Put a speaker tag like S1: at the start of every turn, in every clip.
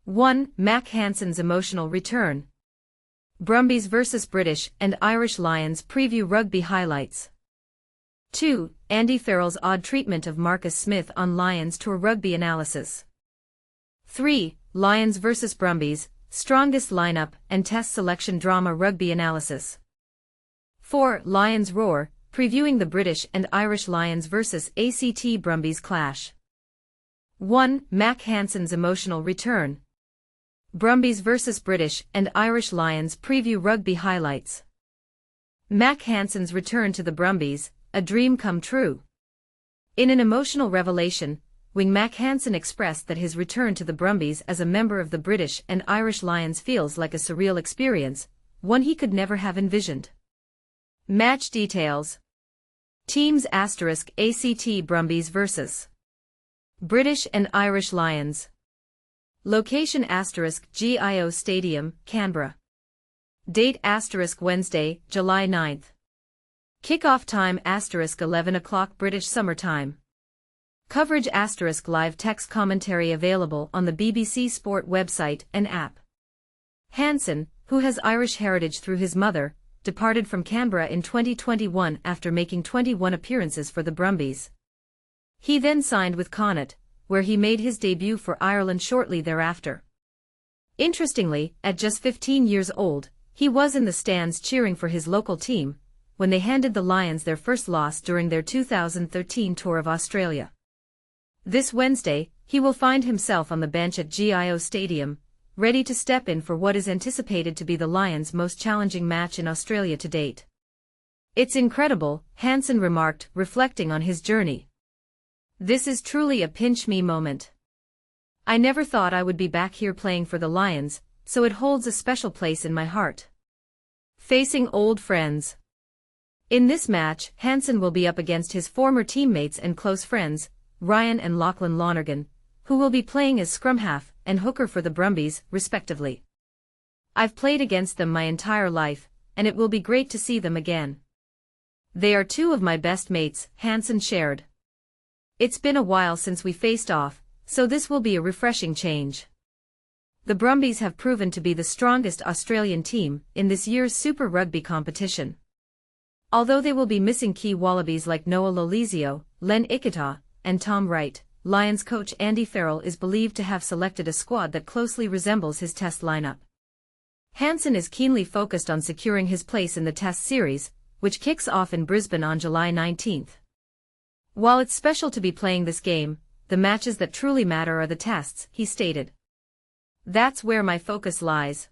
S1: 1. Mack Hansen's emotional return. Brumbies vs British and Irish Lions preview rugby highlights. 2. Andy Farrell's odd treatment of Marcus Smith on Lions tour rugby analysis. 3. Lions vs Brumbies, strongest lineup and test selection drama rugby analysis. 4. Lions roar, previewing the British and Irish Lions vs ACT Brumbies clash. 1. Mack Hansen's emotional return. Brumbies vs British and Irish Lions preview rugby highlights. Mack Hansen's return to the Brumbies, a dream come true. In an emotional revelation, wing Mack Hansen expressed that his return to the Brumbies as a member of the British and Irish Lions feels like a surreal experience, one he could never have envisioned. Match details. Teams *ACT Brumbies vs British and Irish Lions. Location *GIO Stadium, Canberra. Date Wednesday, July 9th. Kick-off time 11 o'clock British Summer Time. Coverage live text commentary available on the BBC Sport website and app. Hansen, who has Irish heritage through his mother, departed from Canberra in 2021 after making 21 appearances for the Brumbies. He then signed with Connacht, where he made his debut for Ireland shortly thereafter. Interestingly, at just 15 years old, he was in the stands cheering for his local team, when they handed the Lions their first loss during their 2013 tour of Australia. This Wednesday, he will find himself on the bench at GIO Stadium, ready to step in for what is anticipated to be the Lions' most challenging match in Australia to date. "It's incredible," Hansen remarked, reflecting on his journey. "This is truly a pinch-me moment. I never thought I would be back here playing for the Lions, so it holds a special place in my heart." Facing old friends. In this match, Hansen will be up against his former teammates and close friends, Ryan and Lachlan Lonergan, who will be playing as scrum half and hooker for the Brumbies, respectively. "I've played against them my entire life, and it will be great to see them again. They are two of my best mates," Hansen shared. "It's been a while since we faced off, so this will be a refreshing change." The Brumbies have proven to be the strongest Australian team in this year's Super Rugby competition. Although they will be missing key Wallabies like Noah Lolesio, Len Ikita, and Tom Wright, Lions coach Andy Farrell is believed to have selected a squad that closely resembles his Test lineup. Hansen is keenly focused on securing his place in the Test series, which kicks off in Brisbane on July 19th. "While it's special to be playing this game, the matches that truly matter are the Tests," he stated. "That's where my focus lies."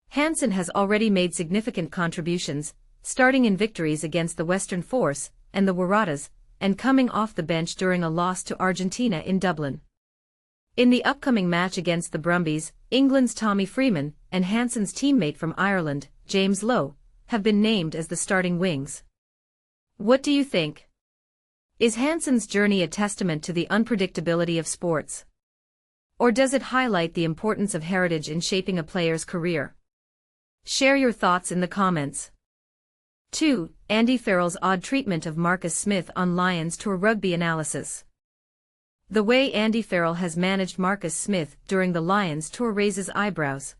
S1: Hansen has already made significant contributions, starting in victories against the Western Force and the Waratahs, and coming off the bench during a loss to Argentina in Dublin. In the upcoming match against the Brumbies, England's Tommy Freeman and Hansen's teammate from Ireland, James Lowe, have been named as the starting wings. What do you think? Is Hansen's journey a testament to the unpredictability of sports? Or does it highlight the importance of heritage in shaping a player's career? Share your thoughts in the comments. 2. Andy Farrell's odd treatment of Marcus Smith on Lions tour rugby analysis. The way Andy Farrell has managed Marcus Smith during the Lions tour raises eyebrows.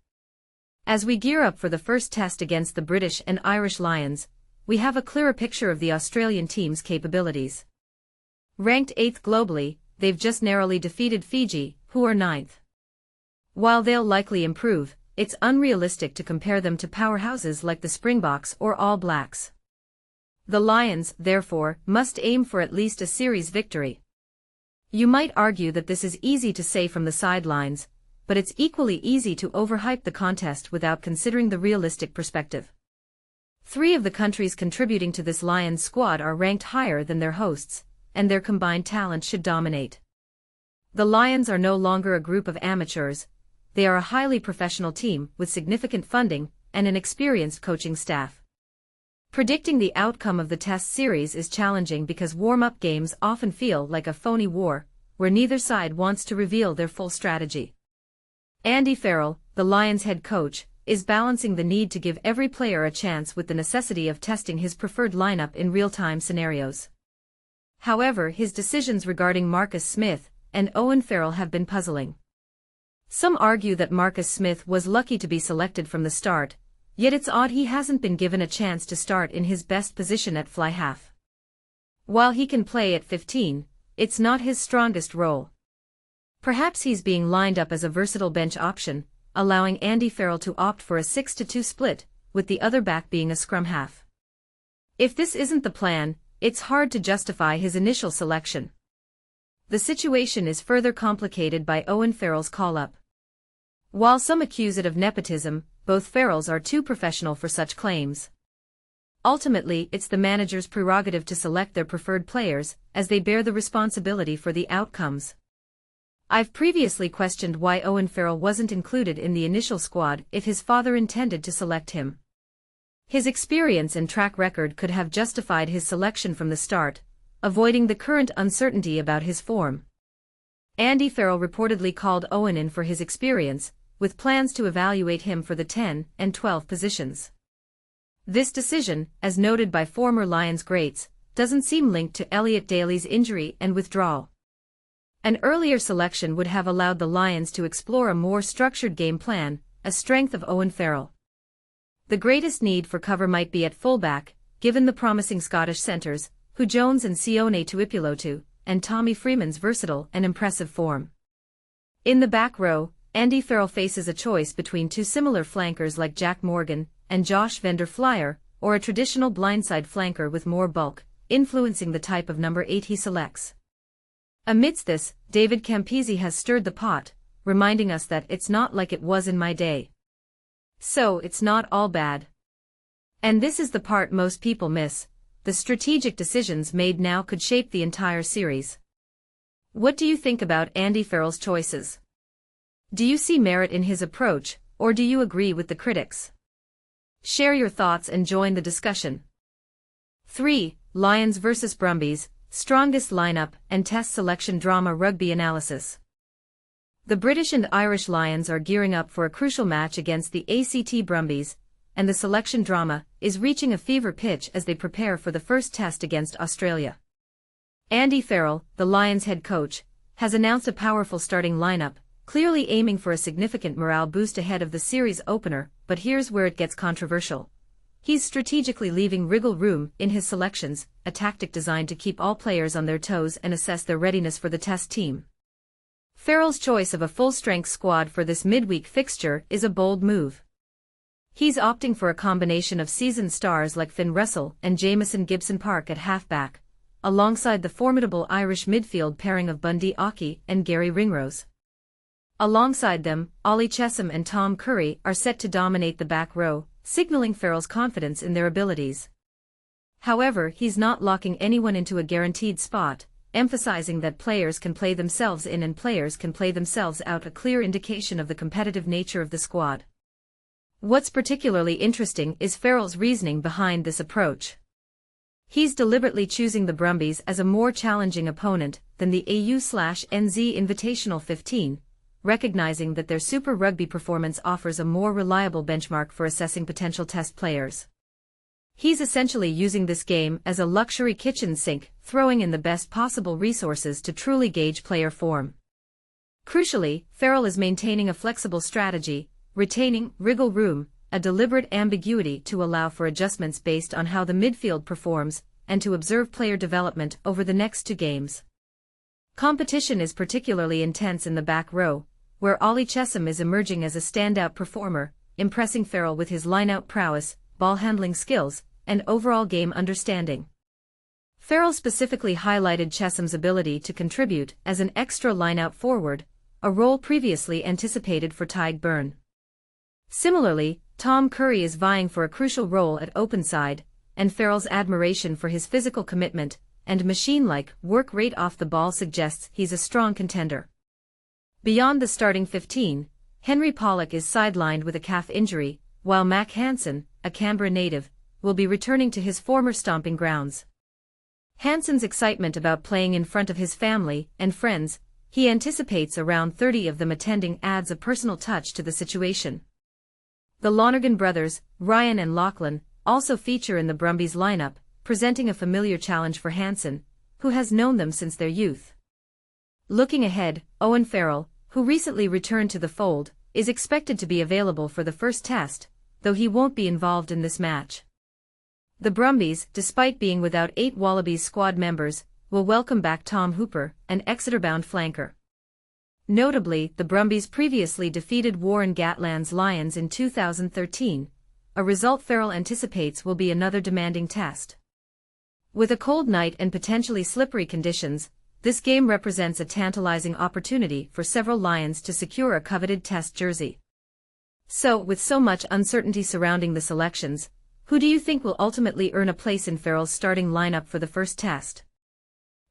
S1: As we gear up for the first test against the British and Irish Lions, we have a clearer picture of the Australian team's capabilities. Ranked 8th globally, they've just narrowly defeated Fiji, who are 9th. While they'll likely improve, it's unrealistic to compare them to powerhouses like the Springboks or All Blacks. The Lions, therefore, must aim for at least a series victory. You might argue that this is easy to say from the sidelines, but it's equally easy to overhype the contest without considering the realistic perspective. 3 of the countries contributing to this Lions squad are ranked higher than their hosts, and their combined talent should dominate. The Lions are no longer a group of amateurs, they are a highly professional team with significant funding and an experienced coaching staff. Predicting the outcome of the Test series is challenging because warm-up games often feel like a phony war, where neither side wants to reveal their full strategy. Andy Farrell, the Lions head coach, is balancing the need to give every player a chance with the necessity of testing his preferred lineup in real-time scenarios. However, his decisions regarding Marcus Smith and Owen Farrell have been puzzling. Some argue that Marcus Smith was lucky to be selected from the start, yet it's odd he hasn't been given a chance to start in his best position at fly half. While he can play at 15, it's not his strongest role. Perhaps he's being lined up as a versatile bench option, allowing Andy Farrell to opt for a 6-2 split, with the other back being a scrum half. If this isn't the plan, it's hard to justify his initial selection. The situation is further complicated by Owen Farrell's call-up. While some accuse it of nepotism, both Farrells are too professional for such claims. Ultimately, it's the manager's prerogative to select their preferred players, as they bear the responsibility for the outcomes. I've previously questioned why Owen Farrell wasn't included in the initial squad if his father intended to select him. His experience and track record could have justified his selection from the start, avoiding the current uncertainty about his form. Andy Farrell reportedly called Owen in for his experience, with plans to evaluate him for the 10 and 12 positions. This decision, as noted by former Lions greats, doesn't seem linked to Elliot Daly's injury and withdrawal. An earlier selection would have allowed the Lions to explore a more structured game plan, a strength of Owen Farrell. The greatest need for cover might be at fullback, given the promising Scottish centres, Hu Jones and Sione Tuipulotu, and Tommy Freeman's versatile and impressive form. In the back row, Andy Farrell faces a choice between two similar flankers like Jack Morgan and Josh Vander Flyer, or a traditional blindside flanker with more bulk, influencing the type of number 8 he selects. Amidst this, David Campese has stirred the pot, reminding us that it's not like it was in my day. So it's not all bad. And this is the part most people miss: the strategic decisions made now could shape the entire series. What do you think about Andy Farrell's choices? Do you see merit in his approach, or do you agree with the critics? Share your thoughts and join the discussion. 3. Lions vs Brumbies, strongest lineup and test selection drama rugby analysis. The British and Irish Lions are gearing up for a crucial match against the ACT Brumbies, and the selection drama is reaching a fever pitch as they prepare for the first test against Australia. Andy Farrell, the Lions head coach, has announced a powerful starting lineup, clearly aiming for a significant morale boost ahead of the series opener, but here's where it gets controversial. He's strategically leaving wriggle room in his selections, a tactic designed to keep all players on their toes and assess their readiness for the test team. Farrell's choice of a full-strength squad for this midweek fixture is a bold move. He's opting for a combination of seasoned stars like Finn Russell and Jamison Gibson-Park at halfback, alongside the formidable Irish midfield pairing of Bundy Aki and Gary Ringrose. Alongside them, Ollie Chessum and Tom Curry are set to dominate the back row, signaling Farrell's confidence in their abilities. However, he's not locking anyone into a guaranteed spot, emphasizing that players can play themselves in and players can play themselves out, a clear indication of the competitive nature of the squad. What's particularly interesting is Farrell's reasoning behind this approach. He's deliberately choosing the Brumbies as a more challenging opponent than the AU/NZ Invitational 15, recognizing that their Super Rugby performance offers a more reliable benchmark for assessing potential test players. He's essentially using this game as a luxury kitchen sink, throwing in the best possible resources to truly gauge player form. Crucially, Farrell is maintaining a flexible strategy, retaining wriggle room, a deliberate ambiguity to allow for adjustments based on how the midfield performs, and to observe player development over the next 2 games. Competition is particularly intense in the back row, where Ollie Chessum is emerging as a standout performer, impressing Farrell with his line-out prowess, ball-handling skills, and overall game understanding. Farrell specifically highlighted Chessum's ability to contribute as an extra line-out forward, a role previously anticipated for Tyg Byrne. Similarly, Tom Curry is vying for a crucial role at open side, and Farrell's admiration for his physical commitment and machine-like work rate off the ball suggests he's a strong contender. Beyond the starting 15, Henry Pollock is sidelined with a calf injury, while Mack Hansen, a Canberra native, will be returning to his former stomping grounds. Hansen's excitement about playing in front of his family and friends, he anticipates around 30 of them attending, adds a personal touch to the situation. The Lonergan brothers, Ryan and Lachlan, also feature in the Brumbies lineup, presenting a familiar challenge for Hansen, who has known them since their youth. Looking ahead, Owen Farrell, who recently returned to the fold, is expected to be available for the first test, though he won't be involved in this match. The Brumbies, despite being without 8 Wallabies squad members, will welcome back Tom Hooper, an Exeter-bound flanker. Notably, the Brumbies previously defeated Warren Gatland's Lions in 2013, a result Farrell anticipates will be another demanding test. With a cold night and potentially slippery conditions, this game represents a tantalizing opportunity for several Lions to secure a coveted test jersey. So, with so much uncertainty surrounding the selections, who do you think will ultimately earn a place in Farrell's starting lineup for the first test?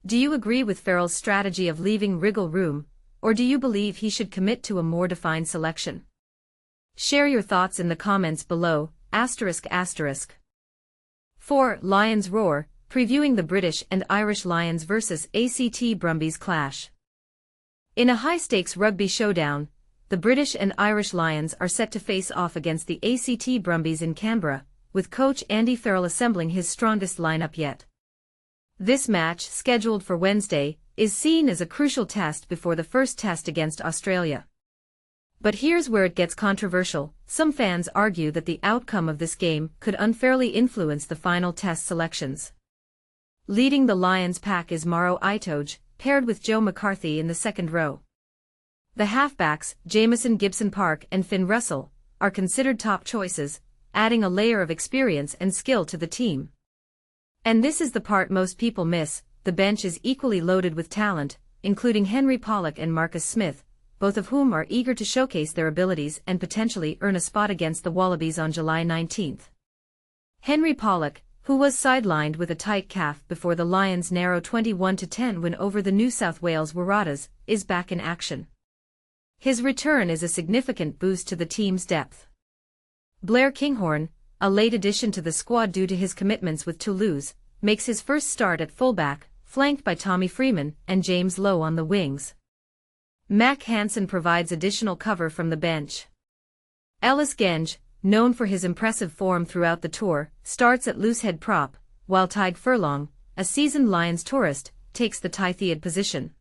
S1: Do you agree with Farrell's strategy of leaving wriggle room, or do you believe he should commit to a more defined selection? Share your thoughts in the comments below. ***. 4. Lions Roar, previewing the British and Irish Lions vs ACT Brumbies clash. In a high-stakes rugby showdown, the British and Irish Lions are set to face off against the ACT Brumbies in Canberra, with coach Andy Farrell assembling his strongest lineup yet. This match, scheduled for Wednesday, is seen as a crucial test before the first test against Australia. But here's where it gets controversial. Some fans argue that the outcome of this game could unfairly influence the final test selections. Leading the Lions pack is Maro Itoje, paired with Joe McCarthy in the second row. The halfbacks, Jamison Gibson-Park and Finn Russell, are considered top choices, adding a layer of experience and skill to the team. And this is the part most people miss: the bench is equally loaded with talent, including Henry Pollock and Marcus Smith, both of whom are eager to showcase their abilities and potentially earn a spot against the Wallabies on July 19. Henry Pollock, who was sidelined with a tight calf before the Lions' narrow 21-10 win over the New South Wales Waratahs, is back in action. His return is a significant boost to the team's depth. Blair Kinghorn, a late addition to the squad due to his commitments with Toulouse, makes his first start at fullback, flanked by Tommy Freeman and James Lowe on the wings. Mack Hansen provides additional cover from the bench. Ellis Genge, known for his impressive form throughout the tour, starts at loosehead prop, while Tadhg Furlong, a seasoned Lions tourist, takes the Tythead position.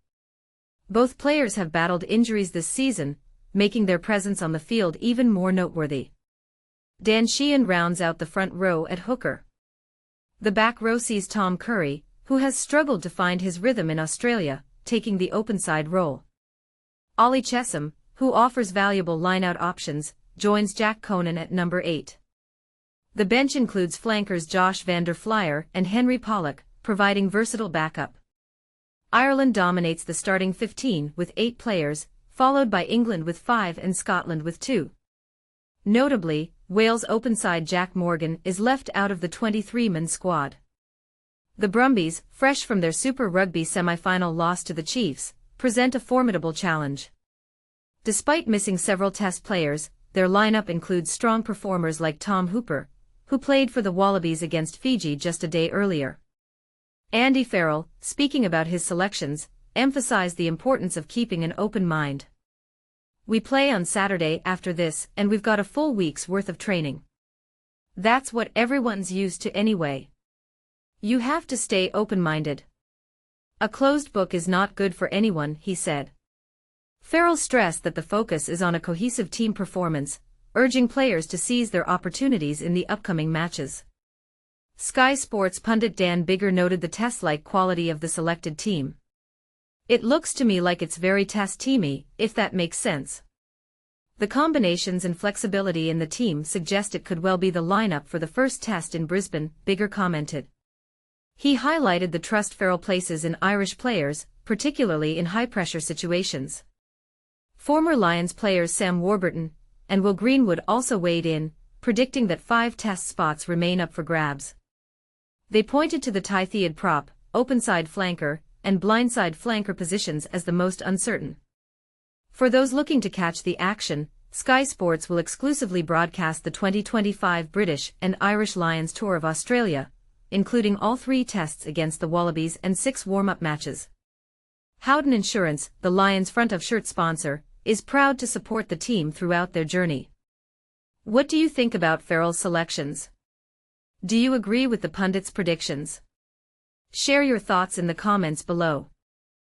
S1: Both players have battled injuries this season, making their presence on the field even more noteworthy. Dan Sheehan rounds out the front row at hooker. The back row sees Tom Curry, who has struggled to find his rhythm in Australia, taking the open side role. Ollie Chessum, who offers valuable line-out options, joins Jack Conan at number 8. The bench includes flankers Josh van der Flier and Henry Pollock, providing versatile backup. Ireland dominates the starting 15 with 8 players, followed by England with 5 and Scotland with 2. Notably, Wales' open side Jack Morgan is left out of the 23-man squad. The Brumbies, fresh from their Super Rugby semi-final loss to the Chiefs, present a formidable challenge. Despite missing several test players, their lineup includes strong performers like Tom Hooper, who played for the Wallabies against Fiji just a day earlier. Andy Farrell, speaking about his selections, emphasized the importance of keeping an open mind. "We play on Saturday after this, and we've got a full week's worth of training. That's what everyone's used to anyway. You have to stay open-minded. A closed book is not good for anyone," he said. Farrell stressed that the focus is on a cohesive team performance, urging players to seize their opportunities in the upcoming matches. Sky Sports pundit Dan Biggar noted the test-like quality of the selected team. "It looks to me like it's very test-teamy, if that makes sense. The combinations and flexibility in the team suggest it could well be the lineup for the first test in Brisbane," Biggar commented. He highlighted the trust Farrell places in Irish players, particularly in high-pressure situations. Former Lions players Sam Warburton and Will Greenwood also weighed in, predicting that 5 test spots remain up for grabs. They pointed to the Tythead prop, openside flanker, and blindside flanker positions as the most uncertain. For those looking to catch the action, Sky Sports will exclusively broadcast the 2025 British and Irish Lions Tour of Australia, including all 3 tests against the Wallabies and 6 warm-up matches. Howden Insurance, the Lions' front-of-shirt sponsor, is proud to support the team throughout their journey. What do you think about Farrell's selections? Do you agree with the pundits' predictions? Share your thoughts in the comments below.